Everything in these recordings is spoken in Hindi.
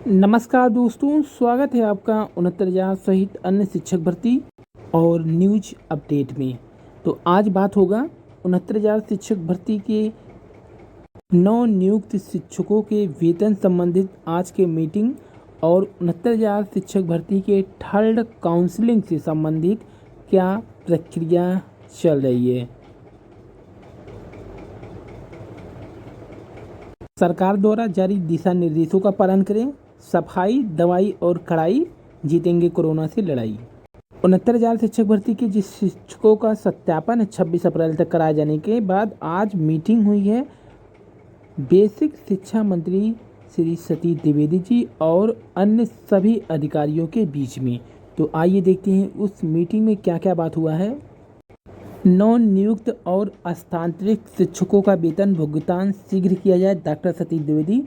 नमस्कार दोस्तों, स्वागत है आपका 69,000 सहित अन्य शिक्षक भर्ती और न्यूज अपडेट में। तो आज बात होगा 69,000 शिक्षक भर्ती के नव नियुक्त शिक्षकों के वेतन संबंधित आज के मीटिंग और 69,000 शिक्षक भर्ती के थर्ड काउंसलिंग से संबंधित क्या प्रक्रिया चल रही है। सरकार द्वारा जारी दिशा निर्देशों का पालन करें। सफाई, दवाई और कड़ाई, जीतेंगे कोरोना से लड़ाई। 69,000 शिक्षक भर्ती के जिस शिक्षकों का सत्यापन 26 अप्रैल तक कराए जाने के बाद आज मीटिंग हुई है बेसिक शिक्षा मंत्री श्री सतीश द्विवेदी जी और अन्य सभी अधिकारियों के बीच में। तो आइए देखते हैं उस मीटिंग में क्या क्या बात हुआ है। नव नियुक्त और स्थानांतरित शिक्षकों का वेतन भुगतान शीघ्र किया जाए। डॉक्टर सतीश द्विवेदी।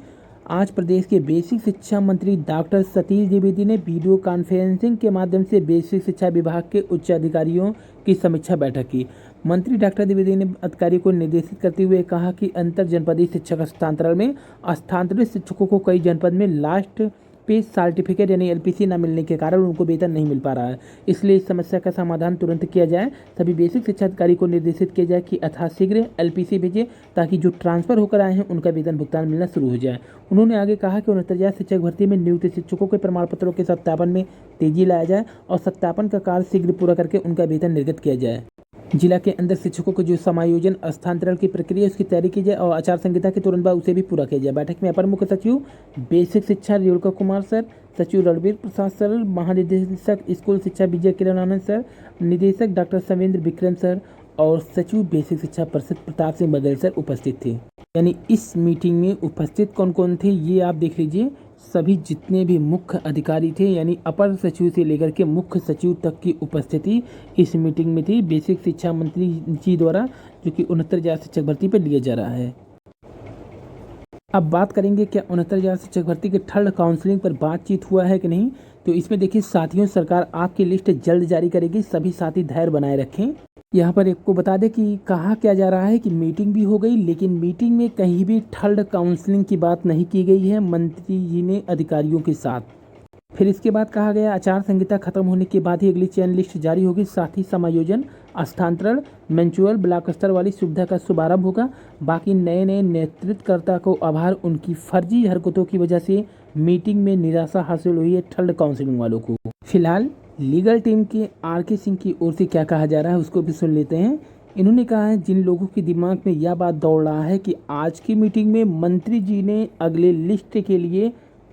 आज प्रदेश के बेसिक शिक्षा मंत्री डॉक्टर सतीश द्विवेदी ने वीडियो कॉन्फ्रेंसिंग के माध्यम से बेसिक शिक्षा विभाग के उच्च अधिकारियों की समीक्षा बैठक की। मंत्री डॉक्टर द्विवेदी ने अधिकारियों को निर्देशित करते हुए कहा कि अंतर जनपदीय शिक्षक हस्तांतरण में स्थानांतरित शिक्षकों को कई जनपद में लास्ट पे सर्टिफिकेट यानी एलपीसी न मिलने के कारण उनको वेतन नहीं मिल पा रहा है। इसलिए इस समस्या का समाधान तुरंत किया जाए। सभी बेसिक शिक्षा अधिकारी को निर्देशित किया जाए कि यथाशीघ्र एलपीसी भेजें ताकि जो ट्रांसफर होकर आए हैं उनका वेतन भुगतान मिलना शुरू हो जाए। उन्होंने आगे कहा कि 69,000 शिक्षक भर्ती में नियुक्त शिक्षकों के प्रमाण पत्रों के सत्यापन में तेजी लाया जाए और सत्यापन का कार्य शीघ्र पूरा करके उनका वेतन निर्गत किया जाए। जिला के अंदर शिक्षकों को जो समायोजन स्थानांतरण की प्रक्रिया उसकी तैयारी की जाए और आचार संहिता के तुरंत बाद उसे भी पूरा किया जाए। बैठक में अपर मुख्य सचिव बेसिक शिक्षा रेणुका कुमार सर, सचिव रणबीर प्रसाद सर, महानिदेशक स्कूल शिक्षा विजय किरण आनंद सर, निदेशक डॉक्टर सवेंद्र विक्रम सर और सचिव बेसिक शिक्षा परिषद प्रताप सिंह बघेल सर उपस्थित थे। यानी इस मीटिंग में उपस्थित कौन कौन थे ये आप देख लीजिए। सभी जितने भी मुख्य अधिकारी थे यानी अपर सचिव से लेकर के मुख्य सचिव तक की उपस्थिति इस मीटिंग में थी बेसिक शिक्षा मंत्री जी द्वारा, जो कि 69,000 शिक्षक भर्ती पर लिया जा रहा है। अब बात करेंगे क्या 69,000 शिक्षक भर्ती के थर्ड काउंसलिंग पर बातचीत हुआ है कि नहीं। तो इसमें देखिए साथियों, सरकार आपकी लिस्ट जल्द जारी करेगी, सभी साथी धैर्य बनाए रखें। यहाँ पर एक को बता दें कि कहा क्या जा रहा है कि मीटिंग भी हो गई लेकिन मीटिंग में कहीं भी थर्ड काउंसलिंग की बात नहीं की गई है मंत्री जी ने अधिकारियों के साथ। फिर इसके बाद कहा गया आचार संहिता खत्म होने के बाद ही अगली चयन लिस्ट जारी होगी। साथ ही समायोजन, स्थानांतरण, म्यूचुअल ब्लॉक स्तर वाली सुविधा का शुभारंभ होगा। बाकी नए नेतृत्वकर्ता को आभार, उनकी फर्जी हरकतों की वजह से मीटिंग में निराशा हासिल हुई है थर्ड काउंसलिंग वालों को। फिलहाल लीगल टीम के आर.के. सिंह की ओर से क्या कहा जा रहा है उसको भी सुन लेते हैं। इन्होंने कहा है जिन लोगों के दिमाग में यह बात दौड़ रहा है कि आज की मीटिंग में मंत्री जी ने अगले लिस्ट के लिए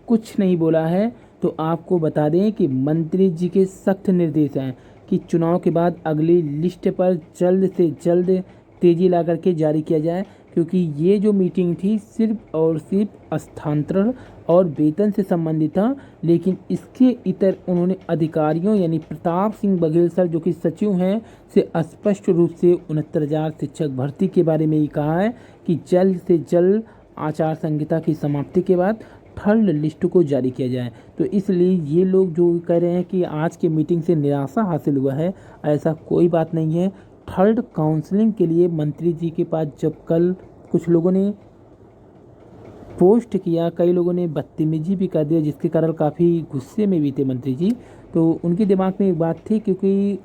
कुछ नहीं बोला है, तो आपको बता दें कि मंत्री जी के सख्त निर्देश हैं कि चुनाव के बाद अगली लिस्ट पर जल्द से जल्द तेजी ला करके जारी किया जाए, क्योंकि ये जो मीटिंग थी सिर्फ और सिर्फ स्थानांतरण और वेतन से संबंधित था। लेकिन इसके इतर उन्होंने अधिकारियों यानी प्रताप सिंह बघेल सर जो कि सचिव हैं से स्पष्ट रूप से 69,000 शिक्षक भर्ती के बारे में ही कहा है कि जल्द से जल्द आचार संहिता की समाप्ति के बाद थर्ड लिस्ट को जारी किया जाए। तो इसलिए ये लोग जो कह रहे हैं कि आज के मीटिंग से निराशा हासिल हुआ है, ऐसा कोई बात नहीं है। थर्ड काउंसलिंग के लिए मंत्री जी के पास जब कल कुछ लोगों ने पोस्ट किया, कई लोगों ने बदतमीजी भी कर दिया जिसके कारण काफ़ी गुस्से में भी थे मंत्री जी। तो उनके दिमाग में एक बात थी, क्योंकि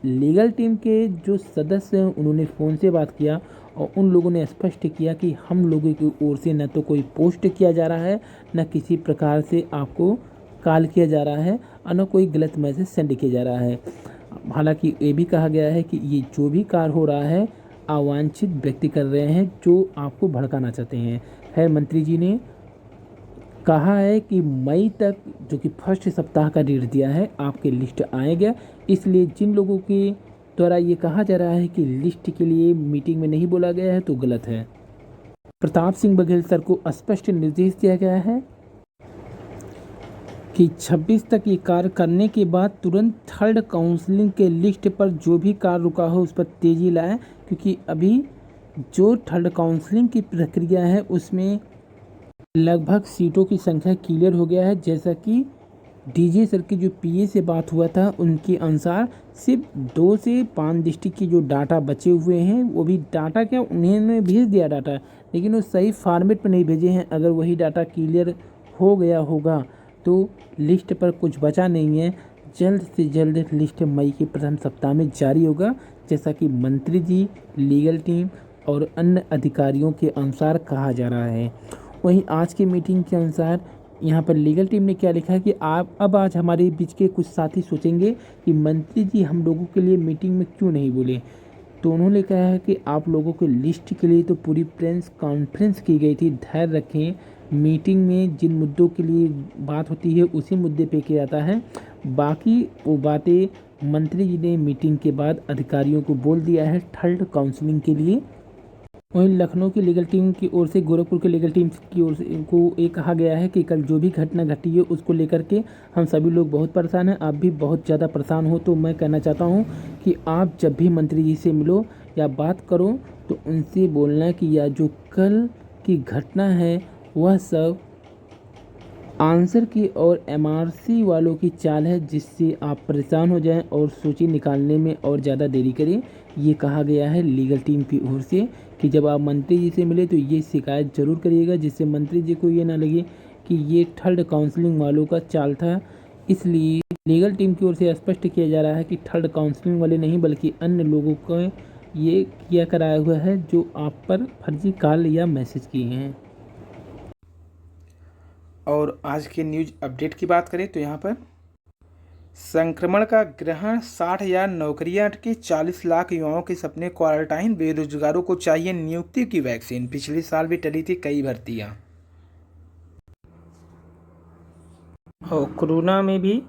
लीगल टीम के जो सदस्य हैं उन्होंने फ़ोन से बात किया और उन लोगों ने स्पष्ट किया कि हम लोगों की ओर से न तो कोई पोस्ट किया जा रहा है, न किसी प्रकार से आपको कॉल किया जा रहा है और न कोई गलत मैसेज सेंड किया जा रहा है। हालांकि ये भी कहा गया है कि ये जो भी कार्य हो रहा है अवांछित व्यक्ति कर रहे हैं जो आपको भड़काना चाहते हैं। खैर मंत्री जी ने कहा है कि मई तक, जो कि फर्स्ट सप्ताह का डेट दिया है, आपके लिस्ट आएगा। इसलिए जिन लोगों के द्वारा ये कहा जा रहा है कि लिस्ट के लिए मीटिंग में नहीं बोला गया है तो गलत है। प्रताप सिंह बघेल सर को स्पष्ट निर्देश दिया गया है कि 26 तक ये कार्य करने के बाद तुरंत थर्ड काउंसलिंग के लिस्ट पर जो भी कार्य रुका हो उस पर तेजी लाएं, क्योंकि अभी जो थर्ड काउंसलिंग की प्रक्रिया है उसमें लगभग सीटों की संख्या क्लियर हो गया है। जैसा कि डीजे सर की जो पीए से बात हुआ था उनके अनुसार सिर्फ 2 से 5 डिस्ट्रिक्ट की जो डाटा बचे हुए हैं, वो भी डाटा क्या उन्होंने भेज दिया डाटा, लेकिन वो सही फॉर्मेट में नहीं भेजे हैं। अगर वही डाटा क्लियर हो गया होगा तो लिस्ट पर कुछ बचा नहीं है। जल्द से जल्द लिस्ट मई के प्रथम सप्ताह में जारी होगा, जैसा कि मंत्री जी, लीगल टीम और अन्य अधिकारियों के अनुसार कहा जा रहा है। वहीं आज की मीटिंग के अनुसार यहाँ पर लीगल टीम ने क्या लिखा है कि आज हमारे बीच के कुछ साथी सोचेंगे कि मंत्री जी हम लोगों के लिए मीटिंग में क्यों नहीं बोले। तो उन्होंने कहा है कि आप लोगों के लिस्ट के लिए तो पूरी प्रेस कॉन्फ्रेंस की गई थी, धैर्य रखें। मीटिंग में जिन मुद्दों के लिए बात होती है उसी मुद्दे पे किया जाता है, बाकी वो बातें मंत्री जी ने मीटिंग के बाद अधिकारियों को बोल दिया है थर्ड काउंसलिंग के लिए। वहीं लखनऊ की लीगल टीम की ओर से, गोरखपुर की लीगल टीम की ओर से को ये कहा गया है कि कल जो भी घटना घटी है उसको लेकर के हम सभी लोग बहुत परेशान हैं। आप भी बहुत ज़्यादा परेशान हो, तो मैं कहना चाहता हूं कि आप जब भी मंत्री जी से मिलो या बात करो तो उनसे बोलना कि यह जो कल की घटना है वह सब आंसर की और एमआरसी वालों की चाल है, जिससे आप परेशान हो जाएं और सूची निकालने में और ज़्यादा देरी करें। ये कहा गया है लीगल टीम की ओर से कि जब आप मंत्री जी से मिले तो ये शिकायत ज़रूर करिएगा, जिससे मंत्री जी को ये ना लगे कि ये थर्ड काउंसलिंग वालों का चाल था। इसलिए लीगल टीम की ओर से स्पष्ट किया जा रहा है कि थर्ड काउंसलिंग वाले नहीं बल्कि अन्य लोगों को ये किया कराया हुआ है जो आप पर फर्जी कॉल या मैसेज किए हैं। और आज के न्यूज अपडेट की बात करें तो यहाँ पर संक्रमण का ग्रहण, 60,000 नौकरियां अटकी, 40 लाख युवाओं के सपने क्वारंटाइन, बेरोजगारों को चाहिए नियुक्ति की वैक्सीन, पिछले साल भी टली थी कई भर्तियां। और कोरोना में भी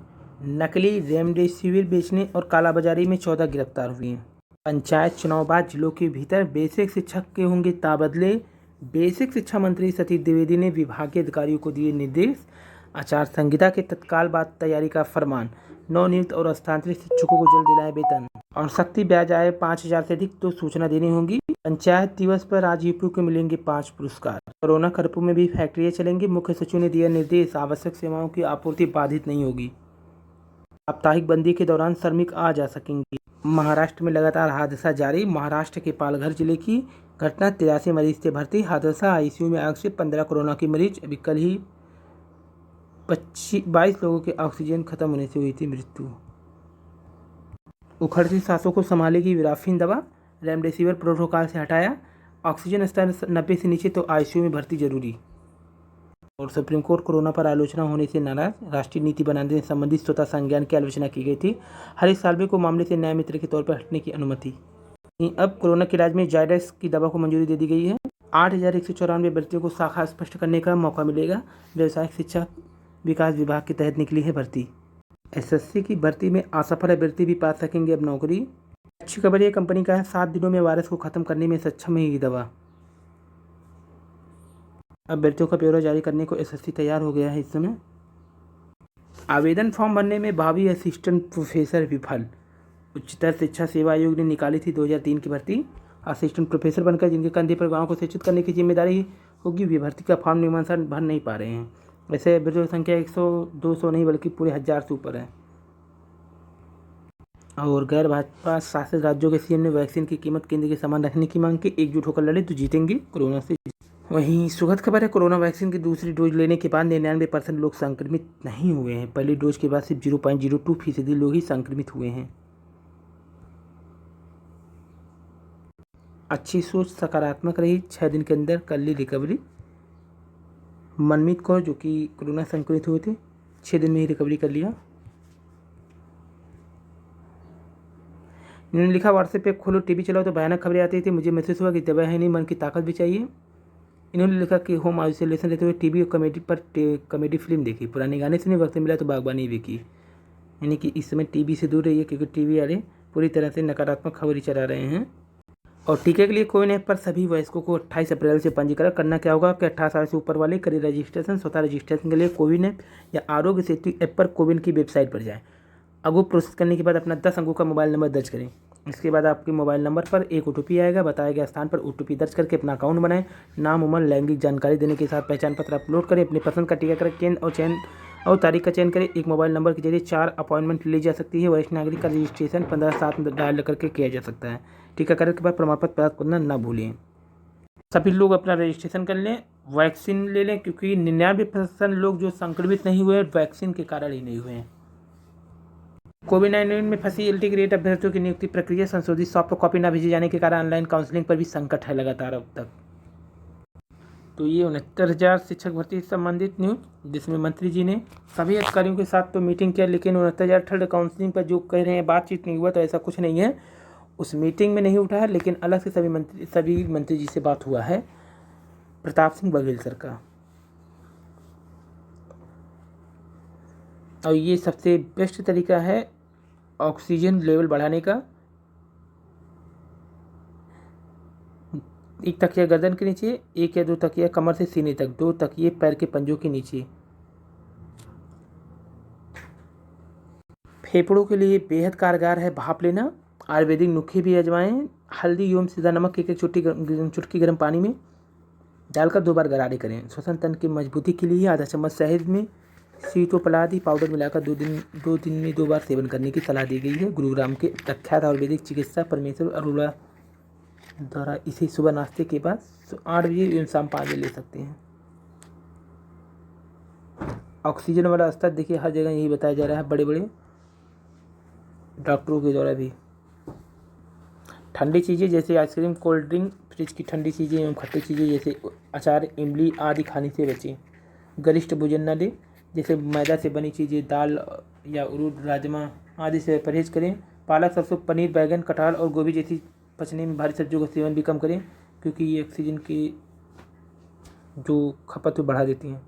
नकली रेमडेसिविर बेचने और कालाबाजारी में 14 गिरफ्तार हुए हैं। पंचायत चुनाव बाद जिलों के भीतर बेसिक शिक्षक के होंगे ताबदले, बेसिक शिक्षा मंत्री सतीश द्विवेदी ने विभागीय अधिकारियों को दिए निर्देश। आचार संहिता के तत्काल बाद तैयारी का फरमान, नवनियुक्त और स्थानांतरित शिक्षकों को जल्द दिलाए वेतन और सख्ती ब्याज आए 5,000 से अधिक तो सूचना देनी होगी। पंचायत दिवस पर आज यूपी को मिलेंगे 5 पुरस्कार। कोरोना कर्फ्यू में भी फैक्ट्रियां चलेंगी, मुख्य सचिव ने दिया निर्देश, आवश्यक सेवाओं की आपूर्ति बाधित नहीं होगी। साप्ताहिक बंदी के दौरान श्रमिक आ जा सकेंगे। महाराष्ट्र में लगातार हादसा जारी, महाराष्ट्र के पालघर जिले की घटना, 83 मरीज थे भर्ती, हादसा, आईसीयू में आग से 15 कोरोना के मरीज। अभी कल ही 22 लोगों के ऑक्सीजन खत्म होने से हुई थी मृत्यु। उखड़ती सांसों को संभालेगी विराफिन दवा, रेमडेसिविर प्रोटोकॉल से हटाया, ऑक्सीजन स्तर 90 से नीचे तो आईसीयू में भर्ती जरूरी। और सुप्रीम कोर्ट कोरोना पर आलोचना होने से नाराज, राष्ट्रीय नीति बनाने संबंधी स्वतः संज्ञान की आलोचना की गई थी। हरीश साल्वे को मामले से न्याय मित्र के तौर पर हटने की अनुमति। अब कोरोना के इलाज में जायडस की दवा को मंजूरी दे दी गई है। 8,194 भर्तियों को शाखा स्पष्ट करने का मौका मिलेगा। व्यवसायिक शिक्षा विकास विभाग के तहत निकली है भर्ती। एसएससी की भर्ती में असफल अभ्यर्थी भी पा सकेंगे अब नौकरी। अच्छी खबर ये कंपनी का है, 7 दिनों में वायरस को खत्म करने में सक्षम है ये दवा। अभ्यर्थियों का ब्यौरा जारी करने को एसएससी तैयार हो गया है इस समय। आवेदन फॉर्म भरने में भावी असिस्टेंट प्रोफेसर विफल, उच्चतर शिक्षा सेवा आयोग ने निकाली थी 2003 की भर्ती। असिस्टेंट प्रोफेसर बनकर जिनके कंधे पर गाँव को शिक्षित करने की जिम्मेदारी होगी, वे भर्ती का फॉर्म नियमानुसार भर नहीं पा रहे हैं। वैसे अभ्यर्थियों की संख्या 100-200 नहीं बल्कि पूरे 1000 से ऊपर है। और गैर भाजपा शासित राज्यों के सीएम ने वैक्सीन की कीमत केंद्र के समान रखने की मांग की, एकजुट होकर लड़े तो जीतेंगे कोरोना से। वहीं सुखद खबर है, कोरोना वैक्सीन की दूसरी डोज लेने के बाद 99% लोग संक्रमित नहीं हुए हैं। पहली डोज के बाद सिर्फ 0.02% लोग ही संक्रमित हुए हैं। अच्छी सोच सकारात्मक रही, 6 दिन के अंदर कर ली रिकवरी। मनमीत कौर जो कि कोरोना संक्रमित हुए थे, 6 दिन में ही रिकवरी कर लिया। इन्होंने लिखा, व्हाट्सएप पे खोलो टीवी चलाओ तो भयानक खबरें आती थी, मुझे महसूस हुआ कि दवा है नहीं, मन की ताकत भी चाहिए। इन्होंने लिखा कि होम आइसोलेशन रहते हुए टीवी और कॉमेडी फिल्म देखी, पुराने गाने सुने, वक्त मिला तो बागबानी भी की। यानी कि इस समय टीवी से दूर रहिए क्योंकि टीवी वाले पूरी तरह से नकारात्मक खबर ही चला रहे हैं। और टीके के लिए कोविन ऐप पर सभी वयस्कों को 28 अप्रैल से पंजीकरण करना क्या होगा कि 18 साल से ऊपर वाले करें रजिस्ट्रेशन। स्वतः रजिस्ट्रेशन के लिए कोविन ऐप या आरोग्य सेतु ऐप पर कोविन की वेबसाइट पर जाएं। आगू प्रोसेस करने के बाद अपना 10 अंकों का मोबाइल नंबर दर्ज करें। इसके बाद आपके मोबाइल नंबर पर एक ओटीपी आएगा, बताए गए स्थान पर ओटीपी दर्ज करके अपना अकाउंट बनाएं। नाम, उम्र, लैंगिक जानकारी देने के साथ पहचान पत्र अपलोड करें। अपनी पसंद का टीकाकरण केंद्र और तारीख का चयन करें। एक मोबाइल नंबर के जरिए 4 अपॉइंटमेंट ली जा सकती है। वरिष्ठ नागरिक का रजिस्ट्रेशन 15/7 डायल करके किया जा सकता है। टीकाकरण के बाद प्रमाण पत्र प्राप्त करना न भूलें। सभी लोग अपना रजिस्ट्रेशन कर लें, वैक्सीन ले लें, क्योंकि 99% लोग जो संक्रमित नहीं हुए वैक्सीन के कारण ही नहीं हुए हैं। कोविड-19 में फंसी इंटीग्रेट अभ्यर्थियों की नियुक्ति प्रक्रिया संशोधित सॉफ्ट कॉपी न भेजे जाने के कारण ऑनलाइन काउंसलिंग पर भी संकट है लगातार अब तक। तो ये 69,000 शिक्षक भर्ती से संबंधित न्यूज, जिसमें मंत्री जी ने सभी अधिकारियों के साथ तो मीटिंग किया, लेकिन 69,000 थर्ड काउंसलिंग पर जो कह रहे हैं बातचीत नहीं हुआ, तो ऐसा कुछ नहीं है। उस मीटिंग में नहीं उठा है, लेकिन अलग से सभी मंत्री जी से बात हुआ है प्रताप सिंह बघेल सर का। और ये सबसे बेस्ट तरीका है ऑक्सीजन लेवल बढ़ाने का। एक तकिया गर्दन के नीचे, एक या दो तकिया कमर से सीने तक, 2 तकिए पैर के पंजों के नीचे। फेफड़ों के लिए बेहद कारगर है भाप लेना। आयुर्वेदिक नुस्खे भी आजमाएं। हल्दी एवं सीधा नमक एक चुटकी गर्म पानी में डालकर 2 बार गरारे करें। श्वसन तंत्र की मजबूती के लिए आधा चम्मच शहद में सीतोपलादी पाउडर मिलाकर 2 दिन में 2 बार सेवन करने की सलाह दी गई है। गुरुग्राम के प्रख्यात आयुर्वेदिक चिकित्सा परमेश्वर अरोड़ा द्वारा इसे सुबह नाश्ते के बाद 8 बजे एवं शाम 5 बजे ले सकते हैं। ऑक्सीजन वाला स्तर देखिए हर जगह यही बताया जा रहा है, बड़े बड़े डॉक्टरों के द्वारा भी। ठंडी चीज़ें जैसे आइसक्रीम, कोल्ड ड्रिंक, फ्रिज की ठंडी चीज़ें एवं खट्टी चीज़ें जैसे अचार, इमली आदि खाने से बचें। गरिष्ठ भोजन न लें, जैसे मैदा से बनी चीज़ें, दाल या उड़द, राजमा आदि से परहेज करें। पालक, सरसों, पनीर, बैगन, कटहल और गोभी जैसी पचने में भारी सब्जियों का सेवन भी कम करें, क्योंकि ये ऑक्सीजन की जो खपत को बढ़ा देती हैं।